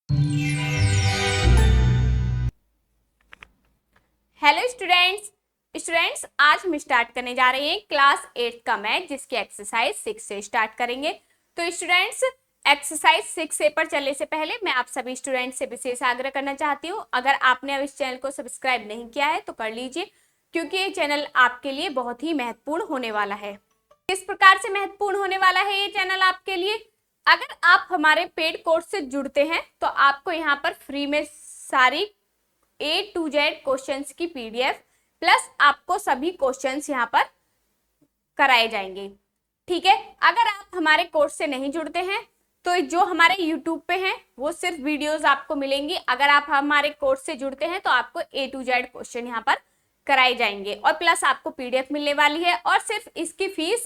Hello students आज हम start करने जा रहे हैं क्लास 8 का मैथ, जिसकी एक्सरसाइज 6 से स्टार्ट करेंगे। तो स्टूडेंट्स, एक्सरसाइज 6 से पर चलने से पहले मैं आप सभी स्टूडेंट्स से विशेष आग्रह करना चाहती हूँ, अगर आपने अब इस चैनल को सब्सक्राइब नहीं किया है तो कर लीजिए, क्योंकि ये चैनल आपके लिए बहुत ही महत्वपूर्ण होने वाला है। किस प्रकार से महत्वपूर्ण होने वाला है ये चैनल आपके लिए? अगर आप हमारे पेड कोर्स से जुड़ते हैं तो आपको यहाँ पर फ्री में सारी A to Z क्वेश्चंस की PDF प्लस आपको सभी क्वेश्चंस यहाँ पर कराए जाएंगे। ठीक है, अगर आप हमारे कोर्स से नहीं जुड़ते हैं तो जो हमारे YouTube पे हैं वो सिर्फ वीडियोस आपको मिलेंगी। अगर आप हमारे कोर्स से जुड़ते हैं तो आपको A to Z क्वेश्चन यहाँ पर कराए जाएंगे और प्लस आपको PDF मिलने वाली है, और सिर्फ इसकी फीस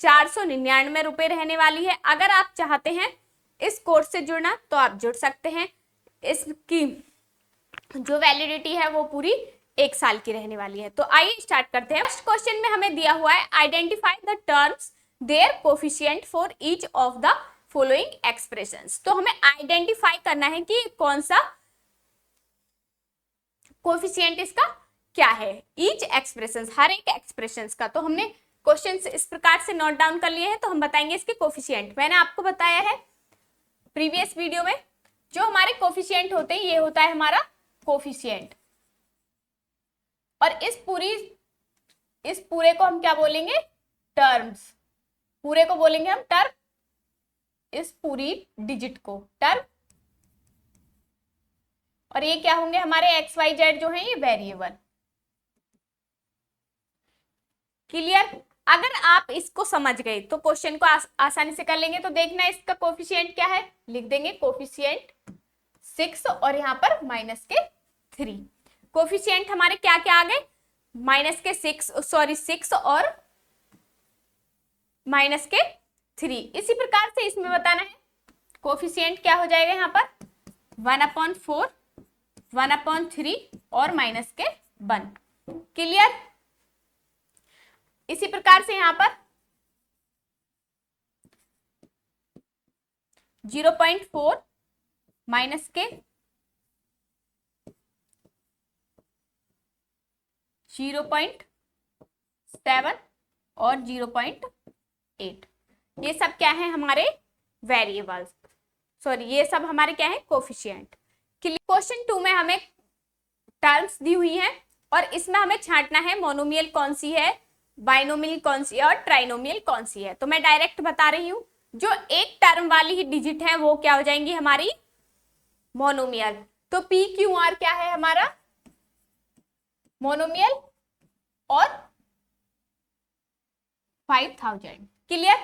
499 रुपए रहने वाली है। अगर आप चाहते हैं इस कोर्स से जुड़ना तो आप जुड़ सकते हैं। इसकी जो वैलिडिटी है वो पूरी 1 साल की रहने वाली है। तो आइए स्टार्ट करते हैं। फर्स्ट क्वेश्चन में हमें दिया हुआ है identify the terms their coefficient for each of the following expressions. तो हमें आइडेंटिफाई करना है कि कौन सा कोफिशिएंट इसका क्या है, ईच एक्सप्रेशंस, हर एक एक्सप्रेशंस का। तो हमने क्वेश्चन इस प्रकार से नोट डाउन कर लिए हैं, तो हम बताएंगे इसके कोफिशिएंट। मैंने आपको बताया है प्रीवियस वीडियो में, जो हमारे कोफिशिएंट होते हैं ये होता है हमारा कोफिशिएंट, और इस पूरे को हम क्या बोलेंगे? टर्म्स। पूरे को बोलेंगे हम टर्म, इस पूरी डिजिट को टर्म, और ये क्या होंगे? हमारे एक्स वाई जेड जो है ये वेरिएबल। क्लियर? अगर आप इसको समझ गए तो क्वेश्चन को आसानी से कर लेंगे। तो देखना इसका कोफिशिएंट क्या है, लिख देंगे कोफिशिएंट 6 और यहाँ पर माइनस के 3। कोफिशिएंट हमारे क्या क्या आ गए? माइनस के 6 और माइनस के 3। इसी प्रकार से इसमें बताना है कोफिशिएंट क्या हो जाएगा यहाँ पर 1/4, 1/3 और माइनस के 1। क्लियर? इसी प्रकार से यहाँ पर 0.4 माइनस के 0.7 और 0.8। ये सब क्या है? हमारे वेरिएबल्स, सॉरी ये सब हमारे क्या है? कोफिशिएंट। क्वेश्चन 2 में हमें टर्म्स दी हुई हैं और इसमें हमें छांटना है मोनोमियल कौन सी है, बाइनोमियल कौन सी है और ट्राइनोमियल कौन सी है। तो मैं डायरेक्ट बता रही हूं, जो एक टर्म वाली ही डिजिट है वो क्या हो जाएंगी? हमारी मोनोमियल। तो PQR क्या है? हमारा मोनोमियल और 5000। क्लियर?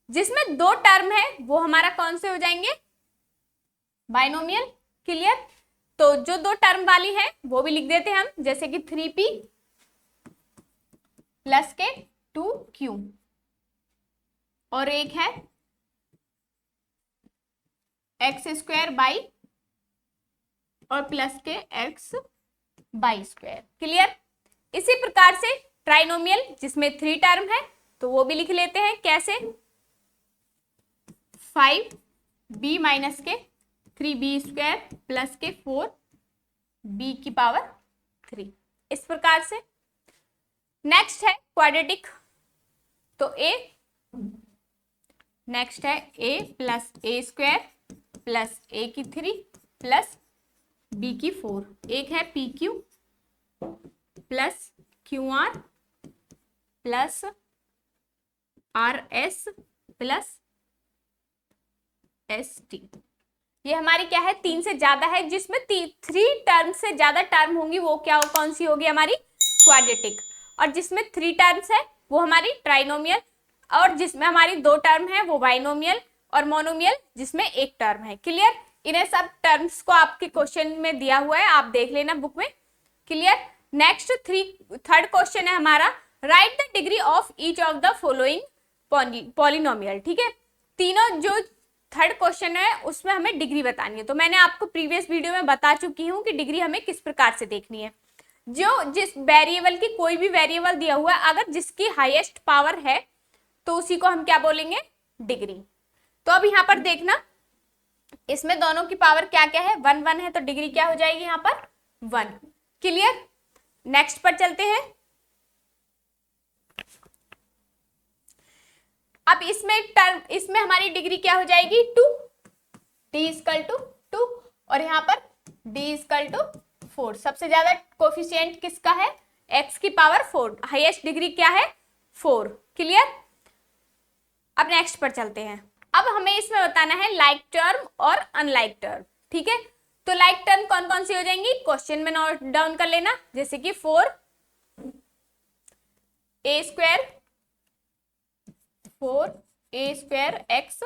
जिसमें 2 टर्म है वो हमारा कौन से हो जाएंगे? बाइनोमियल। क्लियर? तो जो 2 टर्म वाली है वो भी लिख देते हैं हम, जैसे कि 3P प्लस के 2Q, और एक है x² बाई और प्लस के x बाई स्क्वायर। क्लियर? इसी प्रकार से ट्राइनोमियल जिसमें 3 टर्म है तो वो भी लिख लेते हैं। कैसे? 5b माइनस के 3b² प्लस के 4b⁻3। इस प्रकार से। नेक्स्ट है क्वाड्रेटिक, तो नेक्स्ट है a plus a² plus a³ plus b⁴। एक है PQ plus QR plus RS plus ST। ये हमारी क्या है? 3 से ज्यादा है, जिसमें 3 टर्म से ज्यादा टर्म होंगी वो क्या कौन सी होगी? हमारी क्वाड्रेटिक। और जिसमें 3 टर्म्स है वो हमारी ट्राइनोमियल, और जिसमें हमारी 2 टर्म है वो बाइनोमियल, और मोनोमियल जिसमें 1 टर्म है। क्लियर? इन्हें सब टर्म्स को आपके क्वेश्चन में दिया हुआ है, आप देख लेना बुक में। क्लियर? नेक्स्ट थर्ड क्वेश्चन है हमारा right the degree of each of the following polynomial. ठीक है, तीनों जो थर्ड क्वेश्चन है उसमें हमें डिग्री बतानी है। तो मैंने आपको प्रीवियस वीडियो में बता चुकी हूँ कि डिग्री हमें किस प्रकार से देखनी है। जिस वेरिएबल की कोई भी वेरिएबल दिया हुआ है, अगर जिसकी हाईएस्ट पावर है तो उसी को हम क्या बोलेंगे? डिग्री। तो अब यहाँ पर देखना इसमें दोनों की पावर क्या क्या है, 1 1 है, तो डिग्री क्या हो जाएगी यहाँ पर 1। क्लियर। नेक्स्ट पर चलते हैं। अब इसमें हमारी डिग्री क्या हो जाएगी 2, डी इक्वल टू 2, और यहाँ पर डी इक्वल टू 4। सबसे ज्यादा कोफिशिएंट किसका है, x की पावर 4, हाईएस्ट डिग्री क्या है 4। क्लियर। अब नेक्स्ट पर चलते हैं। अब हमें इसमें बताना है लाइक टर्म और अनलाइक टर्म। ठीक है, तो लाइक टर्म कौन कौन सी हो जाएंगी, क्वेश्चन में नोट डाउन कर लेना, जैसे कि 4 a स्क्वायर x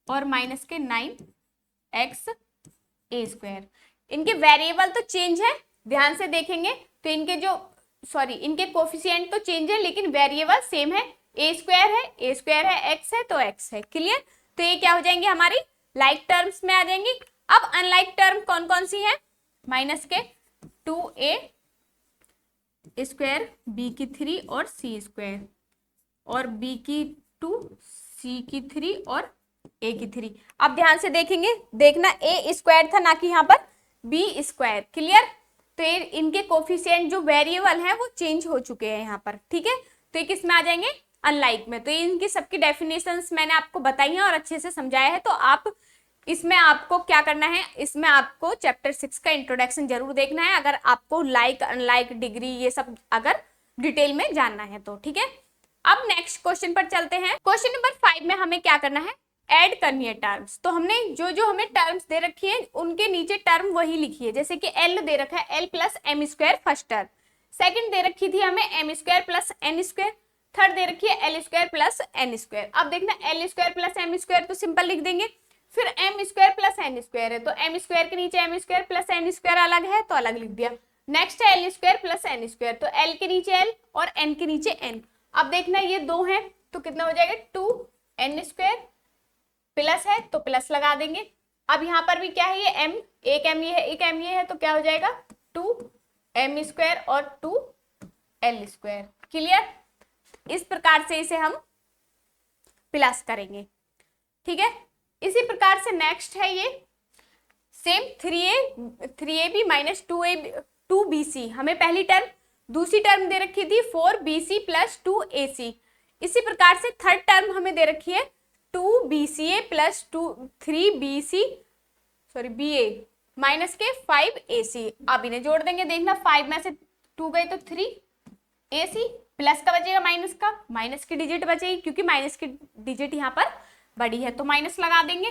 और माइनस के 9x a स्क्वायर। इनके वेरिएबल तो चेंज है, ध्यान से देखेंगे तो इनके कोफिशिएंट तो चेंज है लेकिन वेरिएबल सेम है, a स्क्वायर है x है तो x है। क्लियर। तो ये क्या हो जाएंगे, हमारी लाइक टर्म्स में आ जाएंगी। अब अनलाइक टर्म कौन कौन सी है, माइनस के 2a स्क्वायर b की 3 और c स्क्वायर, और b की 2 c की 3 और a की 3। अब ध्यान से देखना a स्क्वायर था ना कि यहाँ पर b स्क्वायर। क्लियर। तो ये इनके कोफिशिएंट जो वेरिएबल हैं वो चेंज हो चुके हैं यहाँ पर। ठीक है, तो ये किस में आ जाएंगे, अनलाइक में। तो इनकी सबकी डेफिनेशंस मैंने आपको बताई हैं और अच्छे से समझाया है। तो आप इसमें आपको क्या करना है, इसमें आपको चैप्टर 6 का इंट्रोडक्शन जरूर देखना है, अगर आपको लाइक अनलाइक डिग्री ये सब अगर डिटेल में जानना है तो। ठीक है, अब नेक्स्ट क्वेश्चन पर चलते हैं। क्वेश्चन नंबर 5 में हमें क्या करना है, ऐड करनी है टर्म्स। तो हमने जो हमें टर्म्स दे रखी है उनके नीचे टर्म वही लिखी है, जैसे कि एल दे रखा है, L plus M square first term, second दे रखी थी हमें M square plus N square, third दे रखी है L square plus N square. अब देखना L square plus M square तो सिंपल लिख देंगे, फिर M square plus N square है तो एम स्क्वायर के नीचे M square plus N square अलग है तो अलग लिख दिया। नेक्स्ट है L square plus N square, तो एल के नीचे एल और एन के नीचे एन। अब देखना ये दो हैं तो कितना हो जाएगा 2n स्क्वायर, प्लस है तो प्लस लगा देंगे। अब यहाँ पर भी क्या है, ये m, एक m ये है एक m ये है, तो क्या हो जाएगा 2m स्क्वायर और 2l स्क्वायर। क्लियर। इस प्रकार से इसे हम प्लस करेंगे। ठीक है, इसी प्रकार से नेक्स्ट है ये सेम 3ab माइनस 2bc। हमें पहली टर्म, दूसरी टर्म दे रखी थी 4bc प्लस 2ac। इसी प्रकार से थर्ड टर्म हमें दे रखी है 2bca plus 3bc ba minus के 5ac। अब इन्हें जोड़ देंगे, देखना 5 में से 2 गए तो 3ac, प्लस का बचेगा माइनस का, माइनस की डिजिट बचेगी क्योंकि माइनस की डिजिट यहाँ पर बड़ी है तो माइनस लगा देंगे।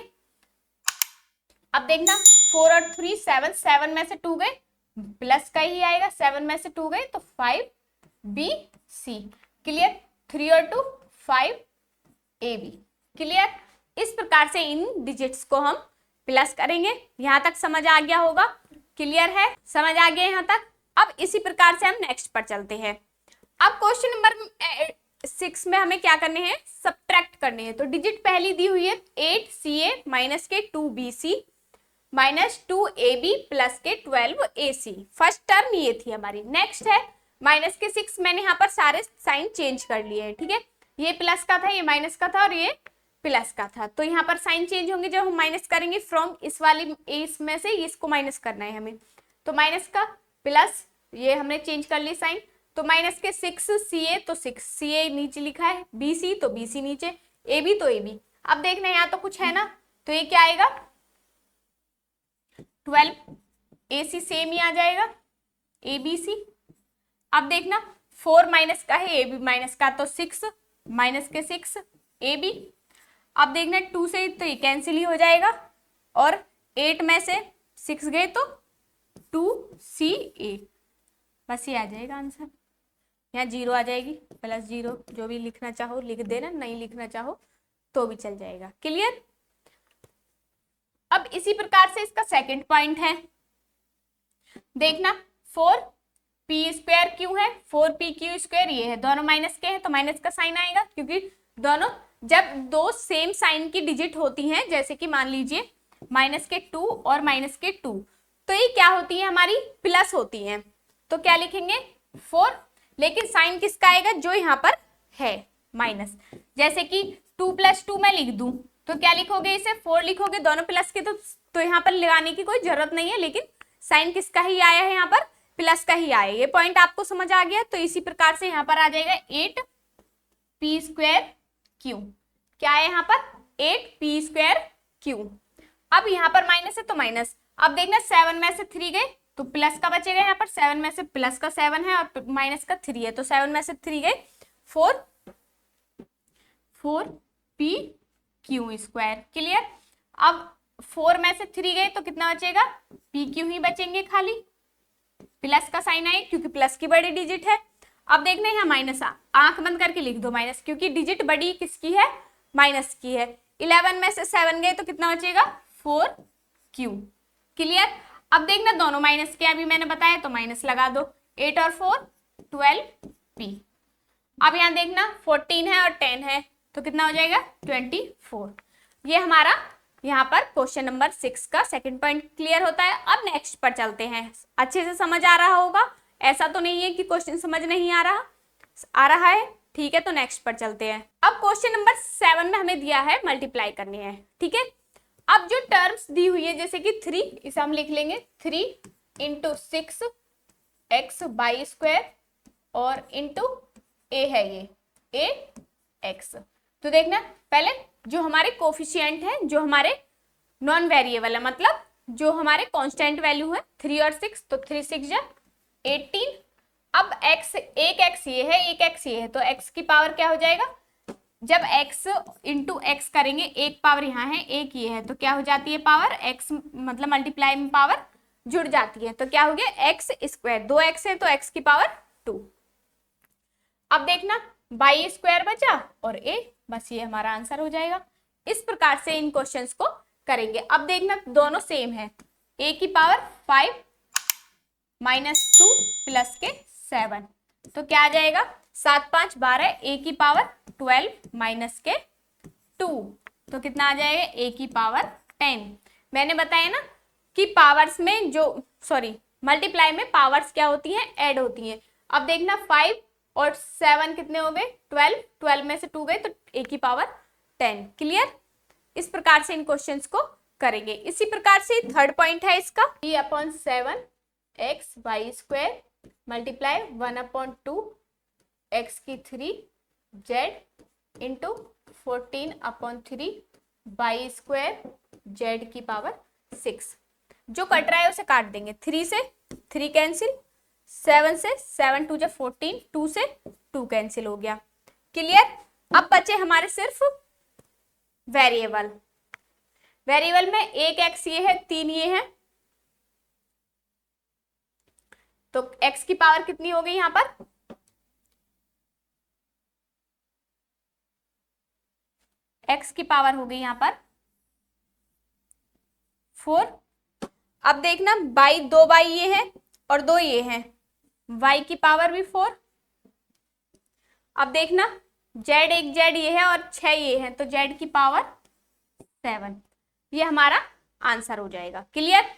अब देखना 4 और 3 7 में से 2 गए प्लस का ही आएगा, 7 में से 2 गए तो 5bc। क्लियर। 3 और 2 5ab। क्लियर। इस प्रकार से इन डिजिट्स को हम प्लस करेंगे। यहां तक समझ आ गया होगा, क्लियर है, समझ आ गया यहां तक। अब इसी प्रकार से हम नेक्स्ट पर चलते हैं। अब क्वेश्चन नंबर 6 में हमें क्या करने हैं, सब्ट्रैक्ट करने हैं। तो डिजिट पहली दी हुई है 8ca माइनस के 2bc माइनस 2ab प्लस के 12ac। फर्स्ट टर्म ये थी हमारी। नेक्स्ट है माइनस के 6, मैंने यहाँ पर सारे साइन चेंज कर लिए हैं। ठीक है, ये प्लस का था, ये माइनस का था और ये प्लस का था, तो यहाँ पर साइन चेंज होंगे जब हम माइनस करेंगे फ्रॉम इस वाली इसमें से इसको माइनस करना है हमें, तो माइनस का प्लस ये हमने चेंज कर ली साइन, तो माइनस के 6ca तो 6ca नीचे लिखा है, bc तो bc नीचे, ab तो ab। अब देखना यहाँ तो कुछ है ना, तो ये क्या आएगा 12ac सेम ही आ जाएगा abc। अब देखना 4 माइनस का है, ab माइनस का तो 6 माइनस के 6 ab। अब देखना 2 से तो ये कैंसिल ही हो जाएगा और 8 में से 6 गए तो 2ca, बस ये आ जाएगा आंसर। यहाँ 0 आ जाएगी, प्लस 0, जो भी लिखना चाहो लिख देना, नहीं लिखना चाहो तो भी चल जाएगा। क्लियर। अब इसी प्रकार से इसका सेकंड पॉइंट है, देखना 4p स्क्वायर क्यों है, 4pq स्क्वायर ये है, दोनों माइनस के हैं तो माइनस का साइन आएगा, क्योंकि दोनों जब दो सेम साइन की डिजिट होती हैं, जैसे कि मान लीजिए माइनस के 2 और माइनस के 2, तो ये क्या होती है हमारी प्लस होती हैं, तो क्या लिखेंगे 4, लेकिन साइन किसका आएगा जो यहाँ पर है माइनस। जैसे कि 2 + 2 मैं लिख दूं तो क्या लिखोगे, इसे 4 लिखोगे, दोनों प्लस के, तो यहाँ पर लगाने की कोई जरूरत नहीं है, लेकिन साइन किसका ही आया है, यहाँ पर प्लस का ही आया। ये पॉइंट आपको समझ आ गया। तो इसी प्रकार से यहाँ पर आ जाएगा 8p² क्यू। क्या है यहाँ पर, 8p² क्यू। अब यहाँ पर माइनस है तो माइनस, अब देखना 7 में से 3 गए तो प्लस का बचेगा, यहाँ पर 7 में से प्लस का 7 है और माइनस का 3 है, तो 7 में से 3 गए 4p² क्लियर। अब 4 में से 3 गए तो कितना बचेगा, pq ही बचेंगे खाली, प्लस का साइन आए क्योंकि प्लस की बड़ी डिजिट है। अब देखना यहाँ माइनस, आंख बंद करके लिख दो माइनस, क्योंकि डिजिट बड़ी किसकी है, माइनस की है। 11 में से 7 गए तो कितना बचेगा, 4q क्लियर। अब देखना दोनों माइनस के, अभी मैंने बताया तो माइनस लगा दो, 8 और 4 12p। अब यहाँ देखना 14 है और 10 है तो कितना हो जाएगा 24। ये हमारा यहाँ पर क्वेश्चन नंबर 6 का सेकंड पॉइंट क्लियर होता है। अब नेक्स्ट पर चलते हैं। अच्छे से समझ आ रहा होगा, ऐसा तो नहीं है कि क्वेश्चन समझ नहीं आ रहा है, ठीक है। तो नेक्स्ट पर चलते हैं। अब क्वेश्चन नंबर 7 में हमें दिया है मल्टीप्लाई करनी है, ठीक है। अब जो टर्म्स दी हुई है जैसे कि 3, इसे हम लिख लेंगे 3 × 6x/² और इंटू a है ये ax। तो देखना पहले जो हमारे कोफिशिएंट है, जो हमारे नॉन वेरिएबल है, मतलब जो हमारे कांस्टेंट वैल्यू है 3 और 6, तो 3 6 18। अब x, एक x ये है, एक x ये है, तो x की पावर क्या हो जाएगा, जब x इंटू x करेंगे, एक पावर यहाँ है एक ये है, तो क्या हो जाती है पावर x, मतलब मल्टीप्लाई में पावर जुड़ जाती है, तो क्या हो गया x², 2x है तो x की पावर 2। अब देखना y² बचा और a, बस ये हमारा आंसर हो जाएगा। इस प्रकार से इन क्वेश्चंस को करेंगे। अब देखना दोनों सेम है, a की पावर 5 -2 प्लस के 7, तो क्या आ जाएगा 7 5 12, a की पावर 12 माइनस के 2, तो कितना आ जाएगा a की पावर 10। मैंने बताया ना कि पावर्स में मल्टीप्लाई में पावर्स क्या होती हैं, ऐड होती हैं। अब देखना 5 और 7 कितने हो गए 12, 12 में से 2 गए तो a की पावर 10 क्लियर। इस प्रकार से इन क्वेश्चंस को करेंगे। इसी प्रकार से थर्ड पॉइंट है इसका 3/7x/² मल्टीप्लाई 1/2 x की 3 z इंटू 14/3 y² z की पावर 6। जो कट रहा है उसे काट देंगे, 3 से 3 कैंसिल, 7 से 7 2 14, 2 से 2 कैंसिल हो गया क्लियर। अब बचे हमारे सिर्फ वेरिएबल। वेरिएबल में एक x ये है, 3 ये है, तो x की पावर कितनी हो गई यहाँ पर, x की पावर हो गई यहाँ पर 4। अब देखना बाई 2 बाई ये है और 2 ये है, y की पावर भी 4। अब देखना z, एक z ये है और 6 ये है, तो z की पावर 7। ये हमारा आंसर हो जाएगा क्लियर।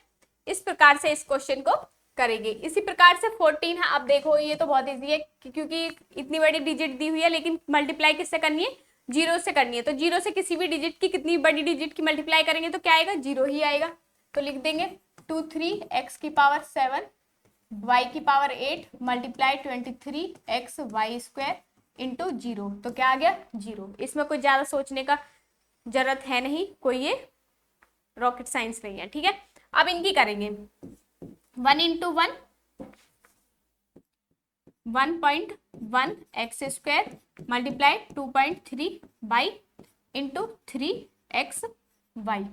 इस प्रकार से इस क्वेश्चन को करेंगे। इसी प्रकार से 14 है। अब देखो ये तो बहुत इजी है क्योंकि इतनी बड़ी डिजिट दी हुई है, लेकिन मल्टीप्लाई किससे करनी है, 0 से करनी है। तो 0 से किसी भी डिजिट की, कितनी बड़ी डिजिट की मल्टीप्लाई करेंगे तो क्या आएगा, 0 ही आएगा। तो लिख देंगे 2 3 x की पावर 7 y की पावर 8 मल्टीप्लाई 23x/² इंटू 0, तो क्या आ गया 0। इसमें कोई ज्यादा सोचने का जरूरत है नहीं, कोई ये रॉकेट साइंस नहीं है, ठीक है। अब इनकी करेंगे 1 × 1 1.1 x² multiply 2.3 y into 3xy।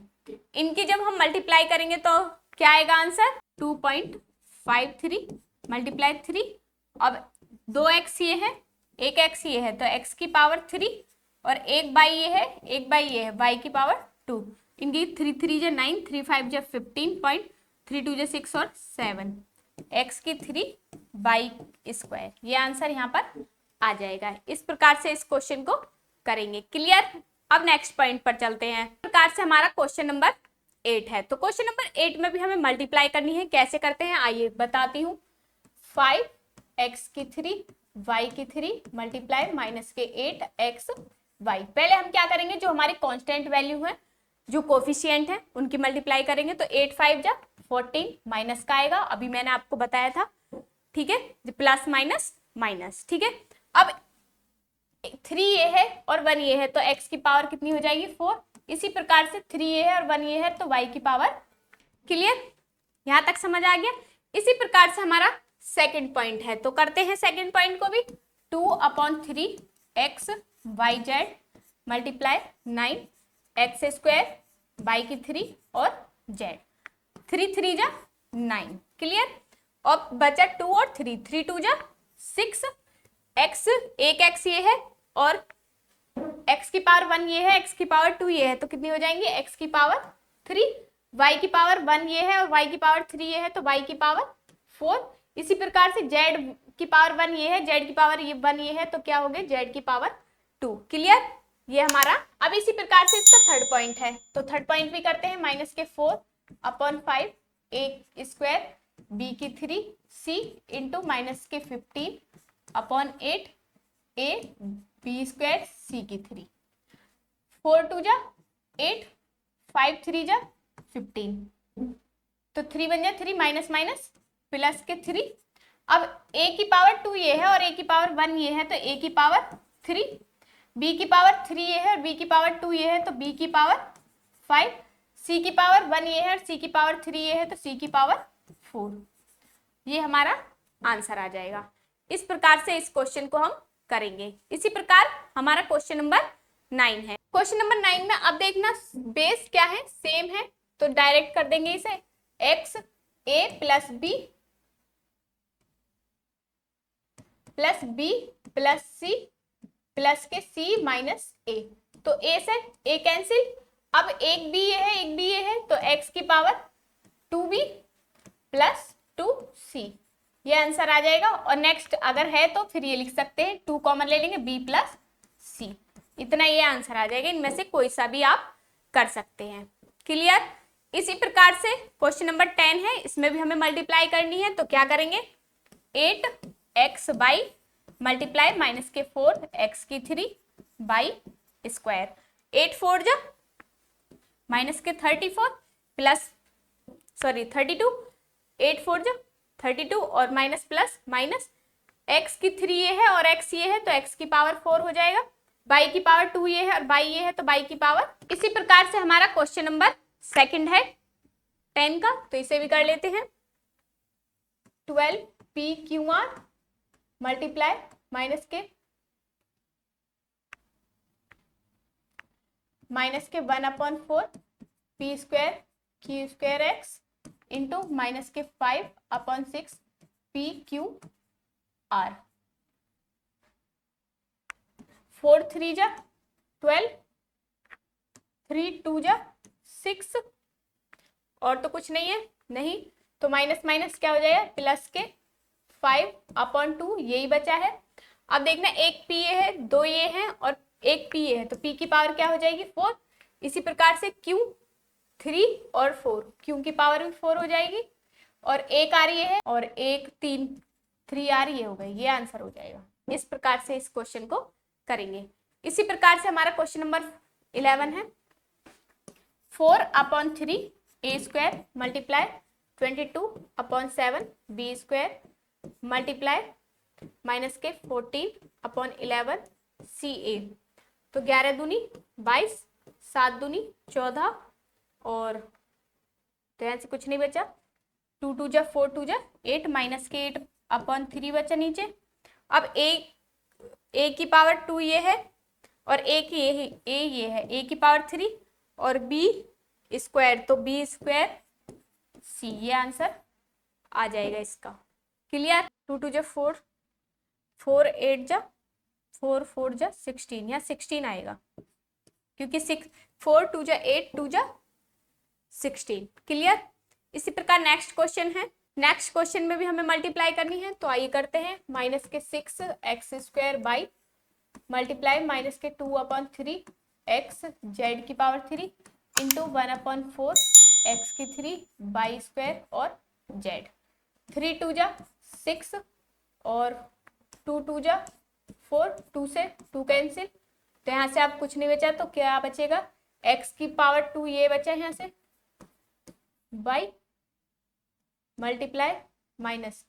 इनकी जब हम मल्टीप्लाई करेंगे तो क्या आएगा आंसर 2.53 मल्टीप्लाई 3। अब 2x ये है, एक x ये है, तो x की पावर 3 और एक बाई ये है, एक बाई ये है, y की पावर 2। इनकी 3 3 9, 3 5 15, 3 2 6 और 7, x की 3 y²। ये आंसर यहाँ पर आ जाएगा। इस प्रकार से इस क्वेश्चन को करेंगे क्लियर। अब नेक्स्ट पॉइंट पर चलते हैं। इस प्रकार से हमारा क्वेश्चन नंबर 8 है। तो क्वेश्चन नंबर 8 में भी हमें मल्टीप्लाई करनी है। कैसे करते हैं आइए बताती हूँ। 5 x की 3 y की 3 मल्टीप्लाई -8 x y। पहले हम क्या करेंगे, जो हमारी कांस्टेंट वैल्यू है, जो कोफिशिएंट है, उनकी मल्टीप्लाई करेंगे। तो 8 5 जा 14 माइनस का आएगा, अभी मैंने आपको बताया था, ठीक है, प्लस माइनस माइनस, ठीक है। अब 3 ये है और 1 ये है, तो x की पावर कितनी हो जाएगी 4। इसी प्रकार से 3 ये है और 1 ये है, तो y की पावर। क्लियर, यहां तक समझ आ गया। इसी प्रकार से हमारा सेकंड पॉइंट है, तो करते हैं सेकंड पॉइंट को भी। 2/3 x y z multiply 9 x square y की 3 और z। 3 3 जा 9। क्लियर, और बचा 2 और 3, 3 2 जा 6। x, एक x ये है और x की पावर 1 ये है, x की पावर 2 ये है, तो कितनी हो जाएंगी x की पावर 3। y की पावर 1 ये है और y की पावर 3 ये है, तो y की पावर 4। इसी प्रकार से z की पावर 1 ये है, z की पावर ये 1 ये है, तो क्या हो गया z की पावर 2। क्लियर, ये हमारा। अब इसी प्रकार से इसका थर्ड पॉइंट है, तो थर्ड पॉइंट भी करते हैं। -4/5 a स्क्वायर b की 3 c into -15/8 a b square c की 3। 4 2 जा 8, 5 3 जा 15, तो 3 बन जाए 3 माइनस माइनस प्लस के 3। अब a की पावर 2 ये है और a की पावर 1 ये है, तो a की पावर 3, b की पावर 3 ये है और b की पावर 2 ये है, तो b की पावर 5, c की पावर 1 ये है और c की पावर 3 ये है, तो c की पावर 4। ये हमारा आंसर आ जाएगा। इस प्रकार से इस क्वेश्चन को हम करेंगे। इसी प्रकार हमारा क्वेश्चन नंबर 9 है। क्वेश्चन नंबर 9 में अब देखना बेस क्या है, सेम है, तो डायरेक्ट कर देंगे इसे। x a plus b plus b plus c plus के c माइनस a, तो a से a कैंसिल। अब एक b ये है, एक b ये है, तो x की पावर 2b प्लस 2c, ये आंसर आ जाएगा। और नेक्स्ट अगर है तो फिर ये लिख सकते हैं, 2 कॉमन ले लेंगे, b प्लस c, इतना ये आंसर आ जाएगा। इनमें से कोई सा भी आप कर सकते हैं। क्लियर, इसी प्रकार से क्वेश्चन नंबर 10 है, इसमें भी हमें मल्टीप्लाई करनी है, तो क्या करेंगे, 8x बाई मल्टीप्लाई -4 x की 3 बाई स्क्वायर। 8 4 जा -34 प्लस 32, 8 4 जा 32 और माइनस प्लस माइनस, x की 3 ये है और x ये है, तो x की पावर 4 हो जाएगा। y की पावर 2 ये है और y ये है, तो y की पावर। इसी प्रकार से हमारा क्वेश्चन नंबर सेकंड है 10 का, तो इसे भी कर लेते हैं। 12p/r multiply -1/4 p square q square x into -5/6 p/r। 4 3 जा 12, 3 2 जा 6, और तो कुछ नहीं है, नहीं, तो माइनस माइनस क्या हो जाएगा, प्लस के 5/2, यही बचा है। अब देखना, एक p ये है, 2 ये है और एक p ये है, तो p की पावर क्या हो जाएगी 4। इसी प्रकार से q 3 और 4, q की पावर भी 4 हो जाएगी, और एक आ रही है और एक 3 आ रही है, हो गई, ये आंसर हो जाएगा। इस प्रकार से इस क्वेश्चन को करेंगे। इसी प्रकार से हमारा क्वेश्चन नंबर 11 है। 4/3 a square multiply 22/7 b square multiply -14/11 ca, तो 11 दूनी 22, 7 दूनी 14, और तो यहाँ से कुछ नहीं बचा, 2 2 जा 4 2 जा 8 -8/3 बचा नीचे। अब a की पावर 2 ये है और a ये है, a की पावर 3 और b स्क्वायर, तो b स्क्वायर c, ये आंसर आ जाएगा इसका। क्लियर, 2 2 जा 4, 4 8 जा 4 4 जा 16, या 16 आएगा, क्योंकि 4 2 जा 8 2 जा 16। क्लियर, इसी प्रकार नेक्स्ट क्वेश्चन है। नेक्स्ट क्वेश्चन में भी हमें मल्टीप्लाई करनी है, तो आइए करते हैं। -6 x square by multiply -2/3 x z की पावर 3 इंटू 1/4 x की 3 बाई स्क्वायर और z। 3 2 जा 6 और 2 2 जा 4, 2 से 2 कैंसिल, तो यहाँ से आप कुछ नहीं बचा तो क्या बचेगा, x की पावर 2 ये बचा यहाँ से बाई मल्टीप्लाई माइनस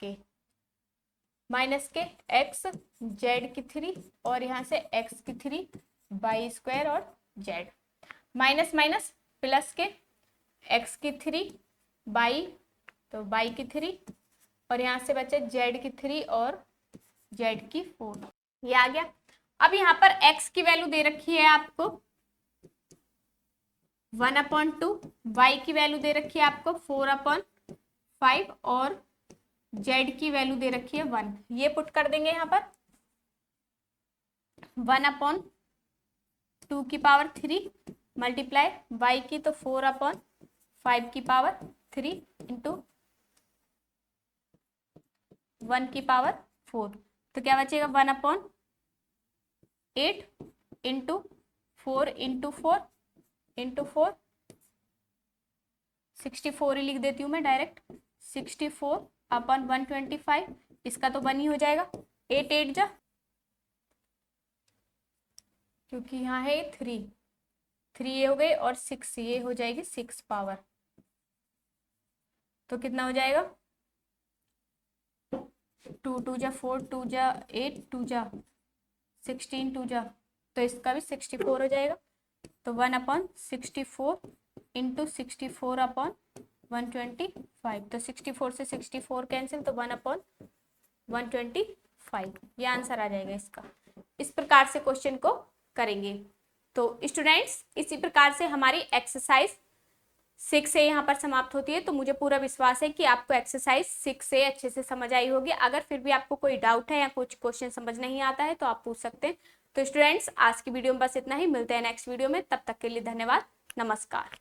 के x z की 3 और यहाँ से x की 3 बाई स्क्वायर और z माइनस माइनस प्लस के x की 3 बाई तो बाई की 3 और यहाँ से बचे z की 3 और z की 4, ये आ गया। अब यहाँ पर x की वैल्यू दे रखी है आपको 1/2, y की वैल्यू दे रखी है आपको 4/5 और z की वैल्यू दे रखी है 1। ये पुट कर देंगे यहाँ पर 1/2 की पावर 3 मल्टीप्लाई y की तो 4/5 की पावर 3 इंटू 1 की पावर 4, तो क्या बचेगा 1/8 इंटू 4 इंटू 4 इंटू 4 64 ही लिख देती हूँ मैं डायरेक्ट 64/125, इसका तो 1 ही हो जाएगा 8 8 जा, क्योंकि यहाँ है 3 ये हो गई और 6 ये हो जाएगी 6 पावर, तो कितना हो जाएगा 2 2 जा 4 2 जा 8 2 जा 16 2 जा, तो इसका भी 64 हो जाएगा। तो 1/64 इंटू 64/125, तो 64 से 64 कैंसिल, तो 1/125, ये आंसर आ जाएगा इसका। इस प्रकार से क्वेश्चन को करेंगे। तो स्टूडेंट्स इसी प्रकार से हमारी एक्सरसाइज 6 से यहाँ पर समाप्त होती है। तो मुझे पूरा विश्वास है कि आपको एक्सरसाइज 6 से अच्छे से समझ आई होगी। अगर फिर भी आपको कोई डाउट है या कुछ क्वेश्चन समझ नहीं आता है तो आप पूछ सकते हैं। तो स्टूडेंट्स आज की वीडियो में बस इतना ही, मिलते हैं नेक्स्ट वीडियो में, तब तक के लिए धन्यवाद, नमस्कार।